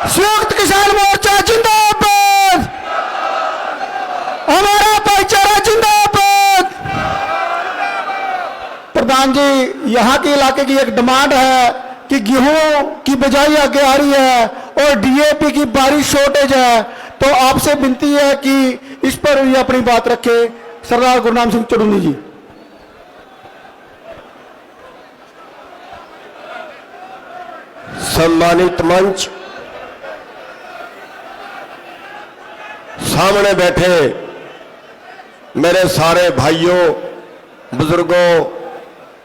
संयुक्त किसान मोर्चा जिंदाबाद, हमारा भाईचारा जिंदाबाद। प्रधान जी, यहाँ के इलाके की एक डिमांड है कि गेहूं की बिजाई आगे आ रही है और डीएपी की बारिश शॉर्टेज है, तो आपसे विनती है कि इस पर भी अपनी बात रखे। सरदार गुरनाम सिंह चुड़ूनी जी। सम्मानित मंच, सामने बैठे मेरे सारे भाइयों, बुजुर्गों,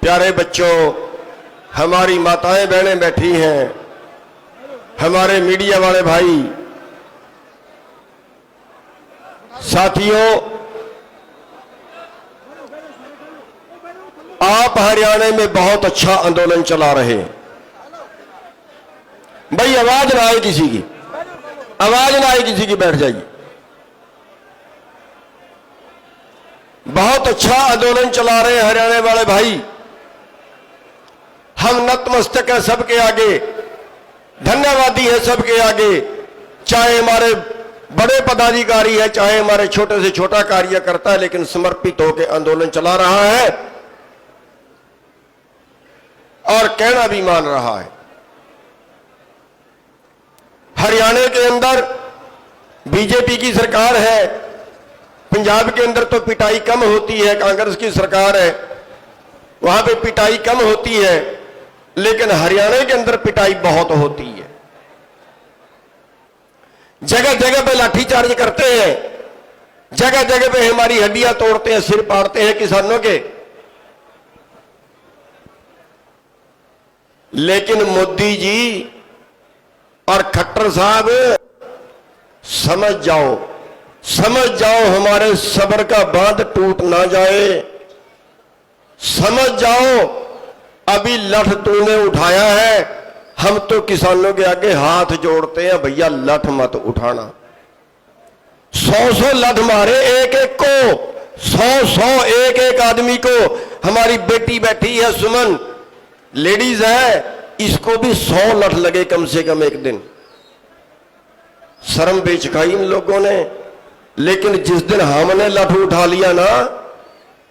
प्यारे बच्चों, हमारी माताएं बहनें बैठी हैं, हमारे मीडिया वाले भाई, साथियों, आप हरियाणा में बहुत अच्छा आंदोलन चला रहे हैं। भाई आवाज ना आए किसी की, आवाज ना आए किसी की, बैठ जाइए। बहुत अच्छा आंदोलन चला रहे हैं हरियाणा वाले भाई। हम नतमस्तक हैं सबके आगे, धन्यवादी हैं सबके आगे, चाहे हमारे बड़े पदाधिकारी है, चाहे हमारे छोटे से छोटा कार्यकर्ता है, लेकिन समर्पित होकर आंदोलन चला रहा है और कहना भी मान रहा है। हरियाणा के अंदर बीजेपी की सरकार है, पंजाब के अंदर तो पिटाई कम होती है, कांग्रेस की सरकार है, वहां पे पिटाई कम होती है, लेकिन हरियाणा के अंदर पिटाई बहुत होती है। जगह जगह पे लाठीचार्ज करते हैं, जगह जगह पे हमारी हड्डियां तोड़ते हैं, सिर पाड़ते हैं किसानों के। लेकिन मोदी जी और खट्टर साहब, समझ जाओ, समझ जाओ, हमारे सब्र का बांध टूट ना जाए। समझ जाओ, अभी लठ तूने उठाया है, हम तो किसानों के आगे हाथ जोड़ते हैं, भैया लठ मत उठाना। 100 लठ मारे एक एक को, 100 एक एक आदमी को। हमारी बेटी बैठी है सुमन, लेडीज है, इसको भी 100 लठ लगे कम से कम एक दिन। शर्म बेचकाई इन लोगों ने। लेकिन जिस दिन हमने लठ उठा लिया ना,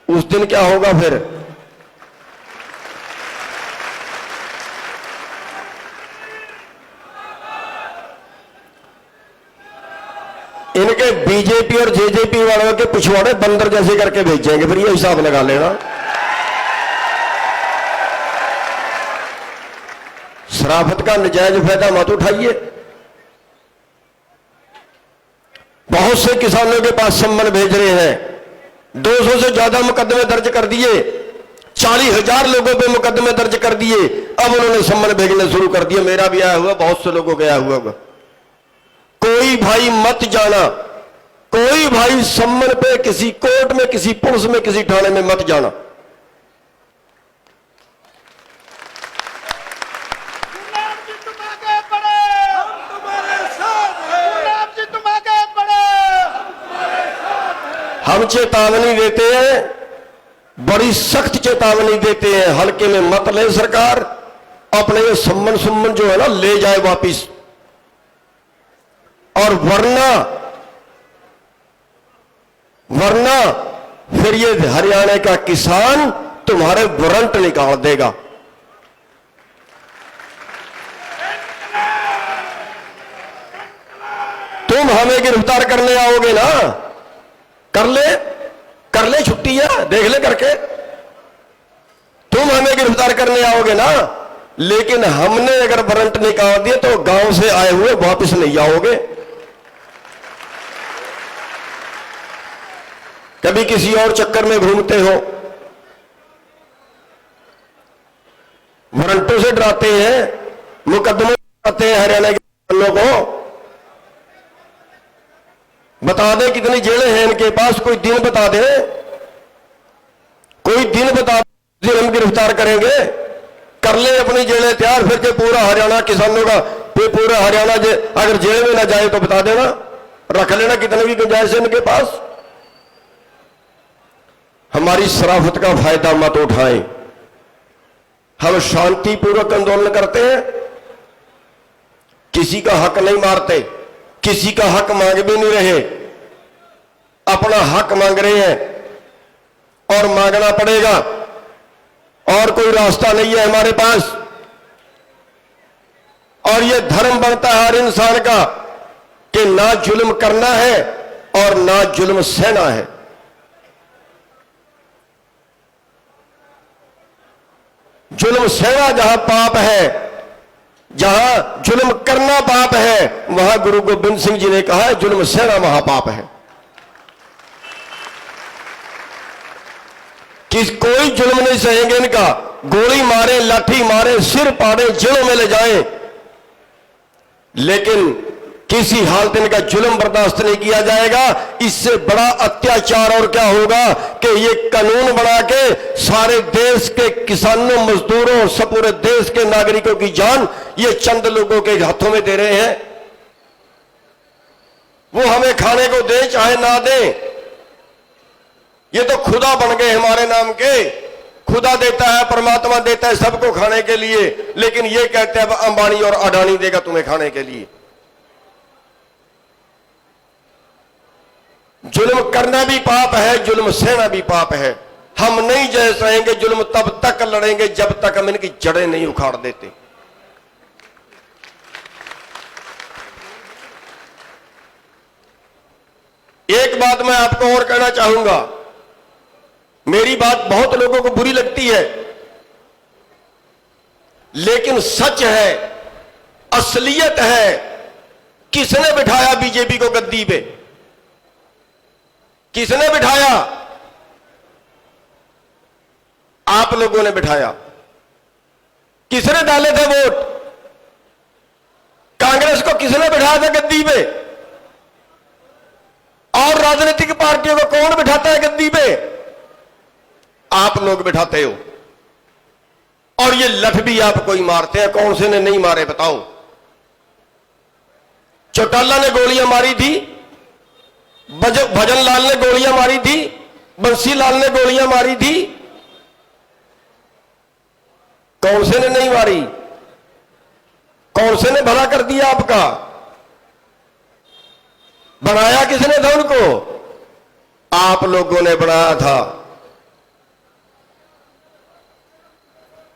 उस दिन क्या होगा फिर? इनके बीजेपी और जेजेपी वालों के पिछवाड़े बंदर जैसे करके भेजेंगे, फिर ये हिसाब लगा लेना। शराफत का नजायज फायदा मत उठाइए। बहुत से किसानों के पास सम्मन भेज रहे हैं, 200 से ज्यादा मुकदमे दर्ज कर दिए, 40,000 लोगों पे मुकदमे दर्ज कर दिए। अब उन्होंने सम्मन भेजने शुरू कर दिए। मेरा भी आया हुआ, बहुत से लोगों का आया हुआ होगा। कोई भाई मत जाना, कोई भाई सम्मन पे किसी कोर्ट में, किसी पुलिस में, किसी थाने में मत जाना। हम चेतावनी देते हैं, बड़ी सख्त चेतावनी देते हैं, हल्के में मत ले सरकार। अपने ये सम्मन जो है ना, ले जाए वापिस। और वरना फिर ये हरियाणा का किसान तुम्हारे वारंट निकाल देगा। तुम हमें गिरफ्तार करने आओगे ना, कर ले छुट्टियां, देख ले करके। तुम हमें गिरफ्तार करने आओगे ना, लेकिन हमने अगर वारंट निकाल दिए तो गांव से आए हुए वापस नहीं आओगे। कभी किसी और चक्कर में घूमते हो, वारंटों से डराते हैं, मुकदमे कराते हैं हरियाणा के किसानों को। बता दे कितनी जेलें हैं इनके पास, कोई दिन बता दे, कोई दिन बता दे, हम गिरफ्तार करेंगे। कर ले अपनी जेलें तैयार, फिर के पूरा हरियाणा किसानों का, पूरा हरियाणा अगर जेल में ना जाए तो बता देना, रख लेना कितने की गुंजाइश है इनके पास। हमारी शराफत का फायदा मत उठाएं। हम शांतिपूर्वक आंदोलन करते हैं, किसी का हक नहीं मारते, किसी का हक मांग भी नहीं रहे, अपना हक मांग रहे हैं और मांगना पड़ेगा, और कोई रास्ता नहीं है हमारे पास। और यह धर्म बनता है हर इंसान का कि ना जुल्म करना है और ना जुल्म सहना है। जुल्म सहना जहां पाप है, जहां जुल्म करना पाप है, वहां गुरु गोबिंद सिंह जी ने कहा है जुल्म सहना महापाप है। कि कोई जुल्म नहीं सहेंगे इनका, गोली मारे, लाठी मारे, सिर पाड़े, जेलों में ले जाएं, लेकिन किसी हालत इनका जुल्म बर्दाश्त नहीं किया जाएगा। इससे बड़ा अत्याचार और क्या होगा कि ये कानून बना के सारे देश के किसानों, मजदूरों, सब पूरे देश के नागरिकों की जान ये चंद लोगों के हाथों में दे रहे हैं। वो हमें खाने को दे चाहे ना दे, ये तो खुदा बन गए हमारे नाम के। खुदा देता है, परमात्मा देता है सबको खाने के लिए, लेकिन ये कहते हैं अंबानी और अडानी देगा तुम्हें खाने के लिए। जुल्म करना भी पाप है, जुल्म सहना भी पाप है। हम नहीं जय सहेंगे जुल्म, तब तक लड़ेंगे जब तक हम इनकी जड़ें नहीं उखाड़ देते। एक बात मैं आपको और कहना चाहूंगा, मेरी बात बहुत लोगों को बुरी लगती है, लेकिन सच है, असलियत है। किसने बिठाया बीजेपी को गद्दी पे? किसने बिठाया? आप लोगों ने बिठाया। किसने डाले थे वोट? कांग्रेस को किसने बिठाया था गद्दी पे? और राजनीतिक पार्टियों को कौन बिठाता है गद्दी पे? आप लोग बिठाते हो। और ये लठ भी आपको ही मारते हैं। कौन से ने नहीं मारे बताओ? चौटाला ने गोलियां मारी थी, भजन लाल ने गोलियां मारी थी, बंसी लाल ने गोलियां मारी थी, कौन से ने नहीं मारी? कौन से ने भला कर दिया आपका? बनाया किसने था उनको? आप लोगों ने बनाया था।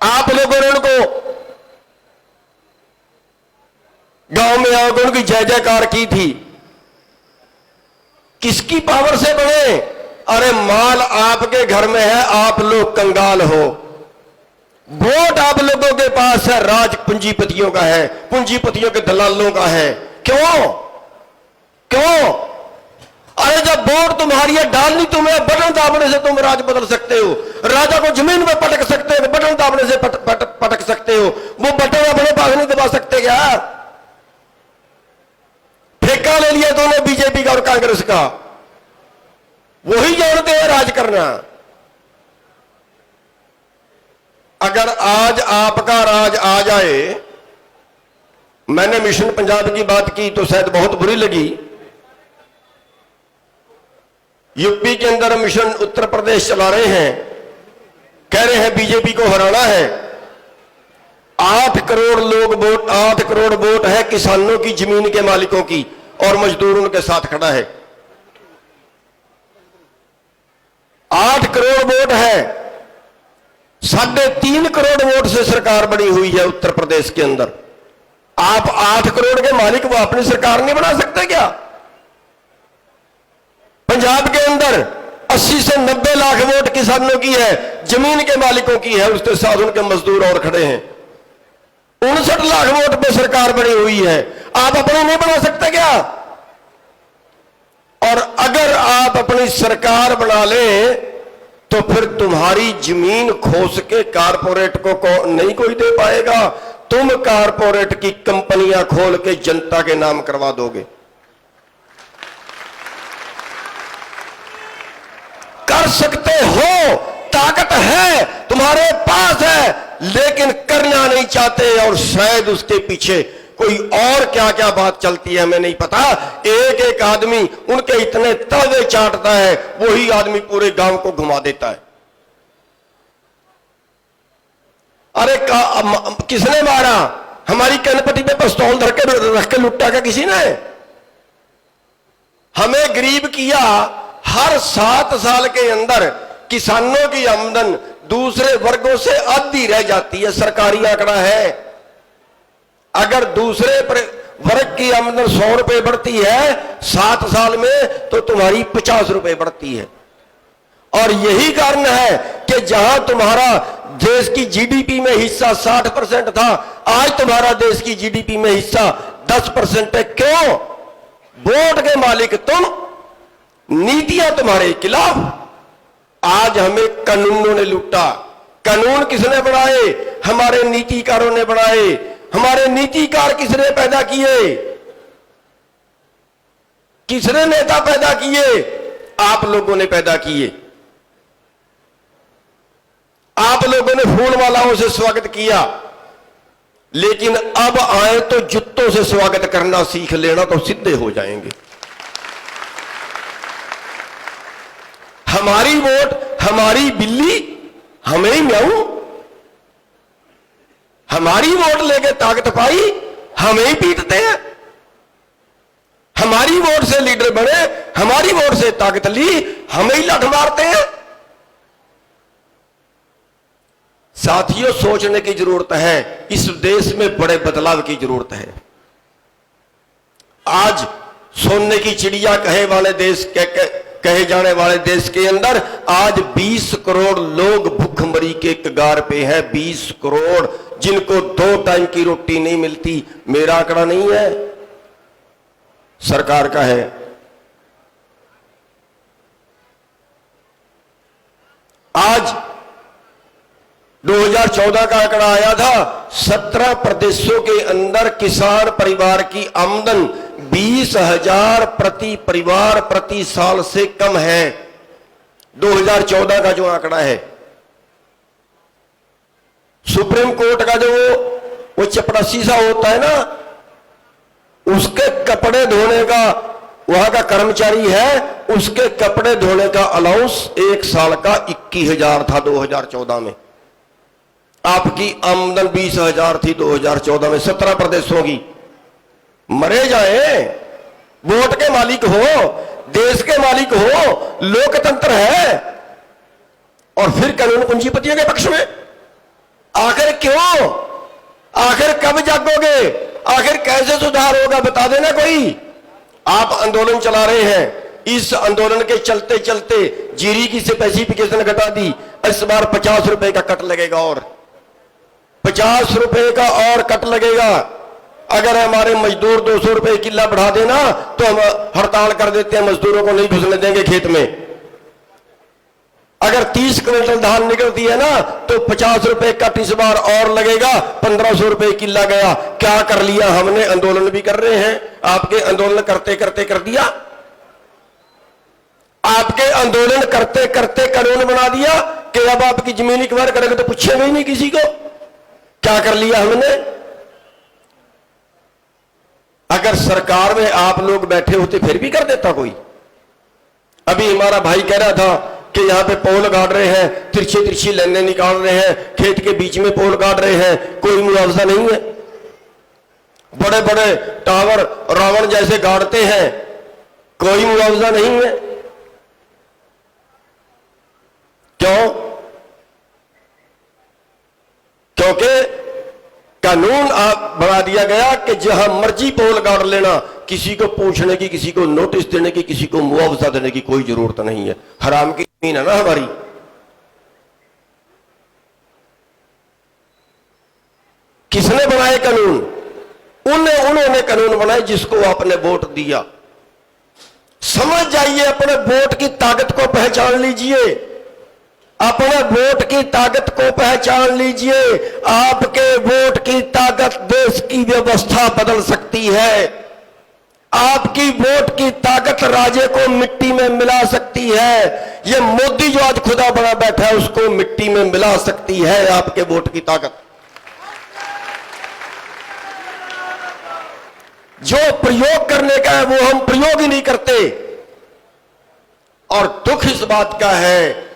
आप लोगों ने उनको गांव में आकर उनकी जय जयकार की थी। किसकी पावर से बने? अरे माल आपके घर में है, आप लोग कंगाल हो। वोट आप लोगों के पास है, राज पूंजीपतियों का है, पूंजीपतियों के दलालों का है। क्यों? क्यों? अरे जब वोट तुम्हारी है, डालनी तुम्हें, बटन दाबने से तुम राज बदल सकते हो। राजा को जमीन में पटक सकते हो, बटन दाबने से पटक सकते हो। वो बटन अपने पास नहीं दबा सकते क्या? ठेका ले लिया दोनों बीजेपी का और कांग्रेस का। वही जानते हैं राज करना। अगर आज आपका राज आ जाए, मैंने मिशन पंजाब की बात की तो शायद बहुत बुरी लगी। यूपी के अंदर मिशन उत्तर प्रदेश चला रहे हैं, कह रहे हैं बीजेपी को हराना है। 8 करोड़ लोग वोट, 8 करोड़ वोट है किसानों की, जमीन के मालिकों की, और मजदूर उनके साथ खड़ा है। 8 करोड़ वोट है। 3.5 करोड़ वोट से सरकार बनी हुई है उत्तर प्रदेश के अंदर। आप 8 करोड़ के मालिक वो अपनी सरकार नहीं बना सकते क्या? पंजाब के अंदर 80 से 90 लाख वोट किसानों की है, जमीन के मालिकों की है, उसके साथ उनके मजदूर और खड़े हैं। 59 लाख वोट पे सरकार बनी हुई है। आप अपनी नहीं बना सकते क्या? और अगर आप अपनी सरकार बना लें तो फिर तुम्हारी जमीन खोस के कारपोरेट को नहीं कोई दे पाएगा। तुम कारपोरेट की कंपनियां खोल के जनता के नाम करवा दोगे। कर सकते हो, ताकत है, तुम्हारे पास है, लेकिन करना नहीं चाहते। और शायद उसके पीछे कोई और क्या क्या बात चलती है हमें नहीं पता। एक एक आदमी उनके इतने तवे चाटता है, वही आदमी पूरे गांव को घुमा देता है। अरे किसने मारा? हमारी कनपटी पे पिस्तौल धर के रख के लुटा क्या किसी ने? हमें गरीब किया। हर 7 साल के अंदर किसानों की आमदन दूसरे वर्गों से आधी रह जाती है। सरकारी आंकड़ा है। अगर दूसरे वर्ग की आमदन 100 रुपए बढ़ती है 7 साल में, तो तुम्हारी 50 रुपए बढ़ती है। और यही कारण है कि जहां तुम्हारा देश की जीडीपी में हिस्सा 60% था, आज तुम्हारा देश की जीडीपी में हिस्सा 10% है। क्यों? वोट के मालिक तुम, नीतियां तुम्हारे खिलाफ। आज हमें कानूनों ने लूटा। कानून किसने बनाए? हमारे नीतिकारों ने बनाए। हमारे नीतिकार किसने पैदा किए? किसने नेता पैदा किए? आप लोगों ने पैदा किए। आप लोगों ने फूल मालाओं से स्वागत किया, लेकिन अब आए तो जूतों से स्वागत करना सीख लेना, तो सीधे हो जाएंगे। हमारी वोट, हमारी बिल्ली, हमें ही म्याऊं। हमारी वोट लेके ताकत पाई, हमें ही पीटते हैं। हमारी वोट से लीडर बने, हमारी वोट से ताकत ली, हमें ही लठ मारते हैं। साथियों, सोचने की जरूरत है। इस देश में बड़े बदलाव की जरूरत है। आज सोने की चिड़िया कहे जाने वाले देश के अंदर आज 20 करोड़ लोग भूखमरी के कगार पे हैं। 20 करोड़ जिनको 2 टाइम की रोटी नहीं मिलती। मेरा आंकड़ा नहीं है, सरकार का है। आज 2014 का आंकड़ा आया था, 17 प्रदेशों के अंदर किसान परिवार की आमदन 20,000 प्रति परिवार प्रति साल से कम है। 2014 का जो आंकड़ा है। सुप्रीम कोर्ट का जो वो चपरासी सा होता है ना, उसके कपड़े धोने का, वहां का कर्मचारी है, उसके कपड़े धोने का अलाउंस 1 साल का 21,000 था 2014 में। आपकी आमदन 20,000 थी 2014 में 17 प्रदेशों की। मरे जाए, वोट के मालिक हो, देश के मालिक हो, लोकतंत्र है, और फिर कानून पूंजीपतियों के पक्ष में। आखिर क्यों? आखिर कब जागोगे? आखिर कैसे सुधार होगा? बता देना कोई। आप आंदोलन चला रहे हैं। इस आंदोलन के चलते चलते जीरी की स्पेसिफिकेशन घटा दी। इस बार 50 रुपए का कट लगेगा, और 50 रुपए का और कट लगेगा। अगर हमारे मजदूर 200 रुपए किला बढ़ा देना, तो हम हड़ताल कर देते हैं, मजदूरों को नहीं घुसने देंगे खेत में। अगर 30 क्विंटल धान निकलती है ना, तो 50 रुपए कट इस बार और लगेगा। 1500 रुपए किला गया। क्या कर लिया हमने? आंदोलन भी कर रहे हैं। आपके आंदोलन करते करते कर दिया। आपके आंदोलन करते करते कानून बना दिया कि अब आपकी जमीन एक्वायर करेंगे तो पूछेंगे ही नहीं किसी को। क्या कर लिया हमने? अगर सरकार में आप लोग बैठे होते फिर भी कर देता कोई। अभी हमारा भाई कह रहा था कि यहां पे पोल गाड़ रहे हैं, तिरछी तिरछी लाइनें निकाल रहे हैं, खेत के बीच में पोल गाड़ रहे हैं, कोई मुआवजा नहीं है। बड़े बड़े टावर रावण जैसे गाड़ते हैं, कोई मुआवजा नहीं है। क्यों? क्योंकि कानून आप बना दिया गया कि जहां मर्जी पोल गाड़ लेना, किसी को पूछने की, किसी को नोटिस देने की, किसी को मुआवजा देने की कोई जरूरत नहीं है। हराम की जमीन है ना हमारी। किसने बनाए कानून? उन्होंने कानून बनाए जिसको आपने वोट दिया। समझ जाइए, अपने वोट की ताकत को पहचान लीजिए। अपने वोट की ताकत को पहचान लीजिए। आपके वोट की ताकत देश की व्यवस्था बदल सकती है। आपकी वोट की ताकत राज्य को मिट्टी में मिला सकती है। ये मोदी जो आज खुदा बना बैठा है, उसको मिट्टी में मिला सकती है आपके वोट की ताकत। जो प्रयोग करने का है वो हम प्रयोग ही नहीं करते। और दुख इस बात का है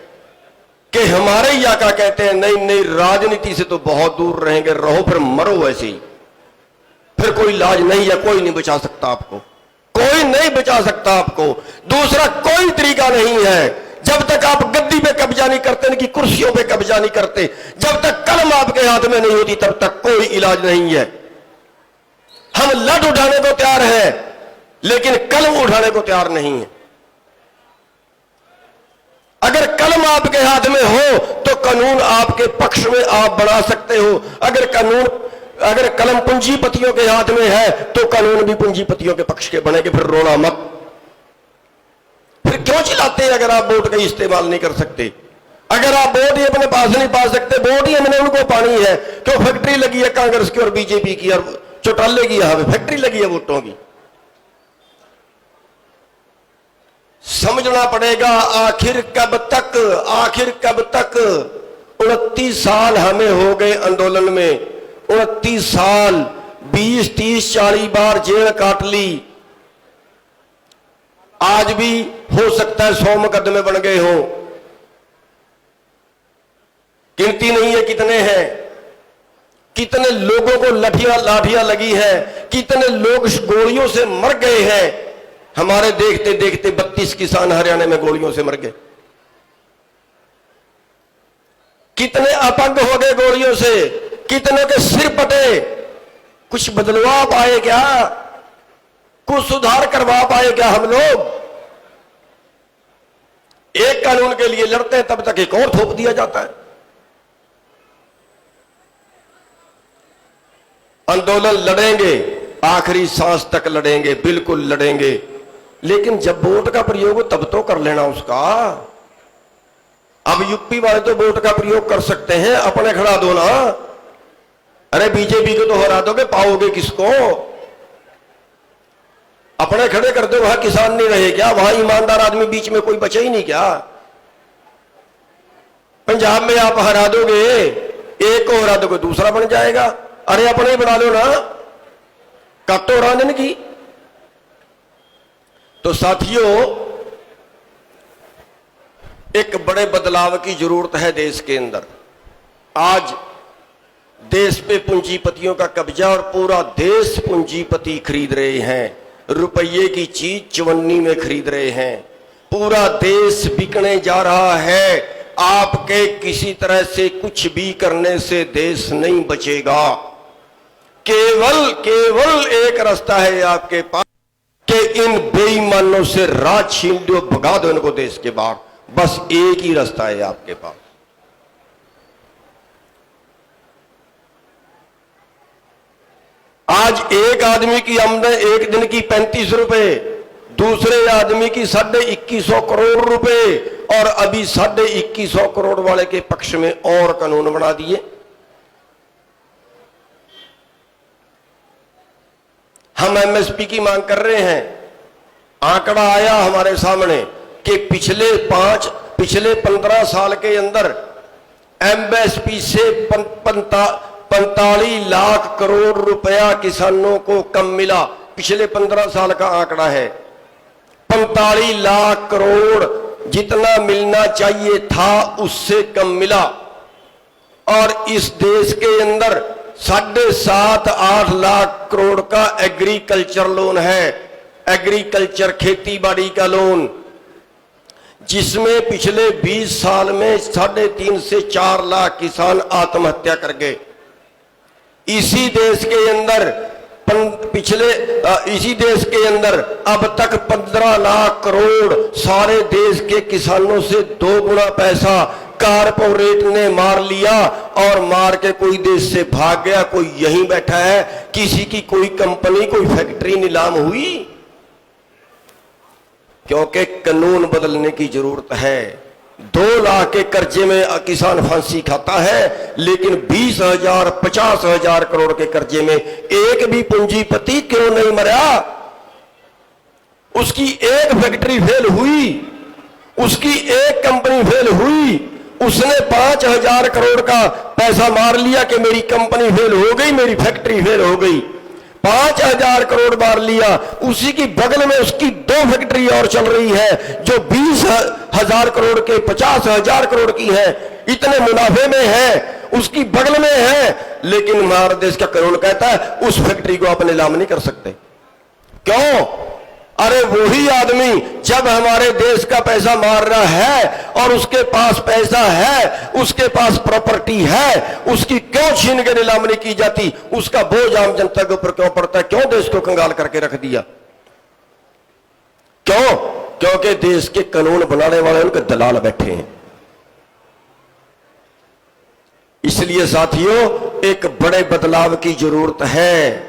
कि हमारे यहाँ का कहते हैं नहीं नहीं, राजनीति से तो बहुत दूर रहेंगे, रहो फिर मरो वैसे ही। फिर कोई इलाज नहीं है, कोई नहीं बचा सकता आपको, कोई नहीं बचा सकता आपको। दूसरा कोई तरीका नहीं है। जब तक आप गद्दी पे कब्जा नहीं करते, इनकी कुर्सियों पे कब्जा नहीं करते, जब तक कलम आपके हाथ में नहीं होती, तब तक कोई इलाज नहीं है। हम लठ उठाने को तैयार हैं, लेकिन कलम उठाने को तैयार नहीं है। अगर कलम आपके हाथ में हो तो कानून आपके पक्ष में आप बना सकते हो। अगर कलम पूंजीपतियों के हाथ में है तो कानून भी पूंजीपतियों के पक्ष के बनेंगे। फिर रोना मत, फिर क्यों चिल्लाते हैं अगर आप वोट का इस्तेमाल नहीं कर सकते? अगर आप वोट ही अपने पास नहीं पा सकते, वोट ही हमने उनको पानी है। क्यों फैक्ट्री लगी है कांग्रेस की और बीजेपी की और चौटाले की? यहां फैक्ट्री लगी है वोटों की। समझना पड़ेगा आखिर कब तक 29 साल हमें हो गए आंदोलन में, 29 साल, 20, 30, 40 बार जेल काट ली। आज भी हो सकता है 100 मुकदमे बन गए हो, गिनती नहीं है कितने हैं। कितने लोगों को लाठियां लगी है, कितने लोग गोलियों से मर गए हैं। हमारे देखते देखते 32 किसान हरियाणा में गोलियों से मर गए। कितने अपंग हो गए गोलियों से, कितनों के सिर पटे। कुछ बदलाव पाए क्या? कुछ सुधार करवा पाए क्या हम लोग? एक कानून के लिए लड़ते हैं, तब तक एक और थोप दिया जाता है। आंदोलन लड़ेंगे, आखिरी सांस तक लड़ेंगे, बिल्कुल लड़ेंगे, लेकिन जब वोट का प्रयोग हो तब तो कर लेना उसका। अब यूपी वाले तो वोट का प्रयोग कर सकते हैं, अपने खड़ा दो ना। अरे बीजेपी को तो हरा दोगे, पाओगे किसको? अपने खड़े कर दो, वहां किसान नहीं रहे क्या? वहां ईमानदार आदमी बीच में कोई बचे ही नहीं क्या? पंजाब में आप हरा दोगे, एक को हरा दोगे दूसरा बन जाएगा। अरे अपने ही बना लो ना, काटो रांधन की। तो साथियों, एक बड़े बदलाव की जरूरत है देश के अंदर। आज देश पे पूंजीपतियों का कब्जा और पूरा देश पूंजीपति खरीद रहे हैं। रुपये की चीज चवन्नी में खरीद रहे हैं। पूरा देश बिकने जा रहा है। आपके किसी तरह से कुछ भी करने से देश नहीं बचेगा। केवल एक रास्ता है आपके पास कि इन बेईमानों से राज छीन दो, भगा दो इनको देश के बाहर। बस एक ही रास्ता है आपके पास। आज एक आदमी की आमदन एक दिन की 35 रुपए, दूसरे आदमी की 2150 करोड़ रुपए, और अभी 2150 करोड़ वाले के पक्ष में और कानून बना दिए। हम एमएसपी की मांग कर रहे हैं। आंकड़ा आया हमारे सामने कि पिछले 15 साल के अंदर एमएसपी से 45 लाख करोड़ रुपया किसानों को कम मिला। पिछले 15 साल का आंकड़ा है। 45 लाख करोड़ जितना मिलना चाहिए था उससे कम मिला। और इस देश के अंदर 7.5-8 लाख करोड़ का एग्रीकल्चर लोन है। एग्रीकल्चर खेती बाड़ी का लोन, जिसमें पिछले 20 साल में 3.5 से 4 लाख किसान आत्महत्या कर गए। इसी देश के अंदर अब तक 15 लाख करोड़ सारे देश के किसानों से 2 गुना पैसा कारपोरेट ने मार लिया। और मार के कोई देश से भाग गया, कोई यहीं बैठा है। किसी की कोई कंपनी, कोई फैक्ट्री नीलाम हुई? क्योंकि कानून बदलने की जरूरत है। 2 लाख के कर्जे में किसान फांसी खाता है, लेकिन 20,000 50,000 करोड़ के कर्जे में एक भी पूंजीपति क्यों नहीं मरा? उसकी एक फैक्ट्री फेल हुई, उसकी एक कंपनी फेल हुई, उसने 5,000 करोड़ का पैसा मार लिया कि मेरी कंपनी फेल हो गई, मेरी फैक्ट्री फेल हो गई। 5,000 करोड़ मार लिया। उसी की बगल में उसकी 2 फैक्ट्री और चल रही है जो 20,000 करोड़ के 50,000 करोड़ की है। इतने मुनाफे में है। उसकी बगल में है लेकिन हमारे देश का कानून कहता है उस फैक्ट्री को आप नीलाम नहीं कर सकते। क्यों? अरे वही आदमी जब हमारे देश का पैसा मार रहा है और उसके पास पैसा है, उसके पास प्रॉपर्टी है, उसकी क्यों छीन के नीलामी की जाती? उसका बोझ आम जनता के ऊपर क्यों पड़ता है? क्यों देश को कंगाल करके रख दिया? क्यों? क्योंकि देश के कानून बनाने वाले उनके दलाल बैठे हैं। इसलिए साथियों, एक बड़े बदलाव की जरूरत है।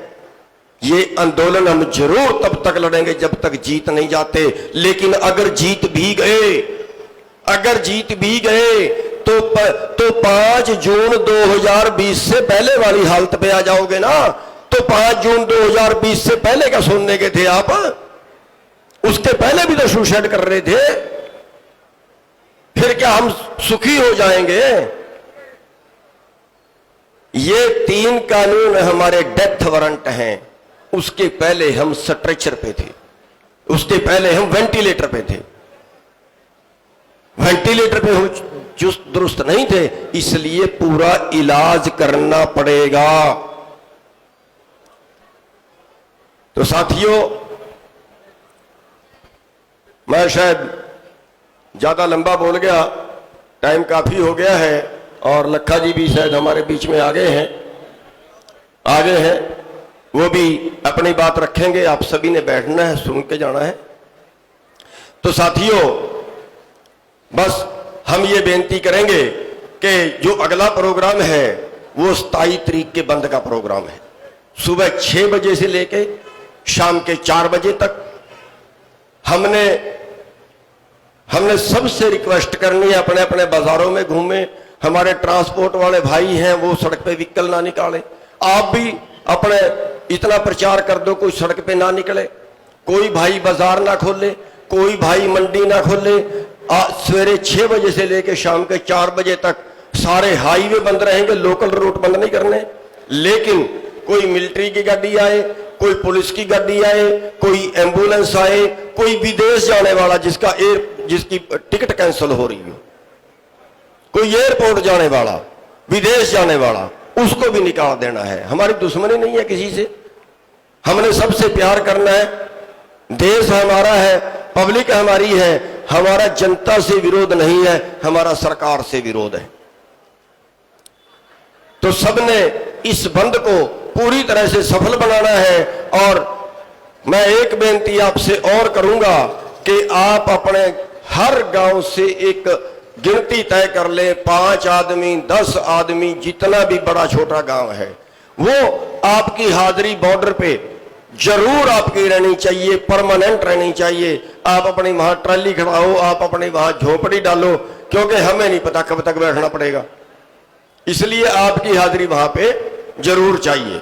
ये आंदोलन हम जरूर तब तक लड़ेंगे जब तक जीत नहीं जाते, लेकिन अगर जीत भी गए तो 5 जून 2020 से पहले वाली हालत पे आ जाओगे ना। तो 5 जून 2020 से पहले क्या सुनने के थे आप? उसके पहले भी तो सुसाइड कर रहे थे। फिर क्या हम सुखी हो जाएंगे? ये 3 कानून हमारे डेथ वारंट हैं। उसके पहले हम स्ट्रेचर पे थे, उसके पहले हम वेंटिलेटर पे थे। वेंटिलेटर पे हम चुस्त दुरुस्त नहीं थे, इसलिए पूरा इलाज करना पड़ेगा। तो साथियों, मैं शायद ज्यादा लंबा बोल गया, टाइम काफी हो गया है और लखा जी भी शायद हमारे बीच में आ गए हैं, वो भी अपनी बात रखेंगे। आप सभी ने बैठना है, सुन के जाना है। तो साथियों, बस हम ये बेनती करेंगे कि जो अगला प्रोग्राम है वो 27 तारीख के बंद का प्रोग्राम है। सुबह 6 बजे से लेके शाम के 4 बजे तक हमने सबसे रिक्वेस्ट करनी है, अपने अपने बाजारों में घूमें। हमारे ट्रांसपोर्ट वाले भाई हैं, वो सड़क पे व्हीकल ना निकालें। आप भी अपने इतना प्रचार कर दो, कोई सड़क पे ना निकले, कोई भाई बाजार ना खोले, कोई भाई मंडी ना खोले। सवेरे 6 बजे से लेकर शाम के 4 बजे तक सारे हाईवे बंद रहेंगे, लोकल रूट बंद नहीं करने। लेकिन कोई मिलिट्री की गाड़ी आए, कोई पुलिस की गाड़ी आए, कोई एम्बुलेंस आए, कोई विदेश जाने वाला जिसकी टिकट कैंसिल हो रही हो, कोई एयरपोर्ट जाने वाला, विदेश जाने वाला, उसको भी निकाल देना है। हमारी दुश्मनी नहीं है किसी से, हमने सबसे प्यार करना है। देश हमारा है, पब्लिक हमारी है, हमारा जनता से विरोध नहीं है, हमारा सरकार से विरोध है। तो सबने इस बंद को पूरी तरह से सफल बनाना है। और मैं एक बेनती आपसे और करूंगा कि आप अपने हर गांव से एक गिनती तय कर ले, 5 आदमी, 10 आदमी, जितना भी बड़ा छोटा गांव है, वो आपकी हाजिरी बॉर्डर पे जरूर आपकी रहनी चाहिए, परमानेंट रहनी चाहिए। आप अपनी वहां ट्राली खड़ाओ, आप अपनी वहां झोपड़ी डालो, क्योंकि हमें नहीं पता कब तक बैठना पड़ेगा, इसलिए आपकी हाजिरी वहां पे जरूर चाहिए।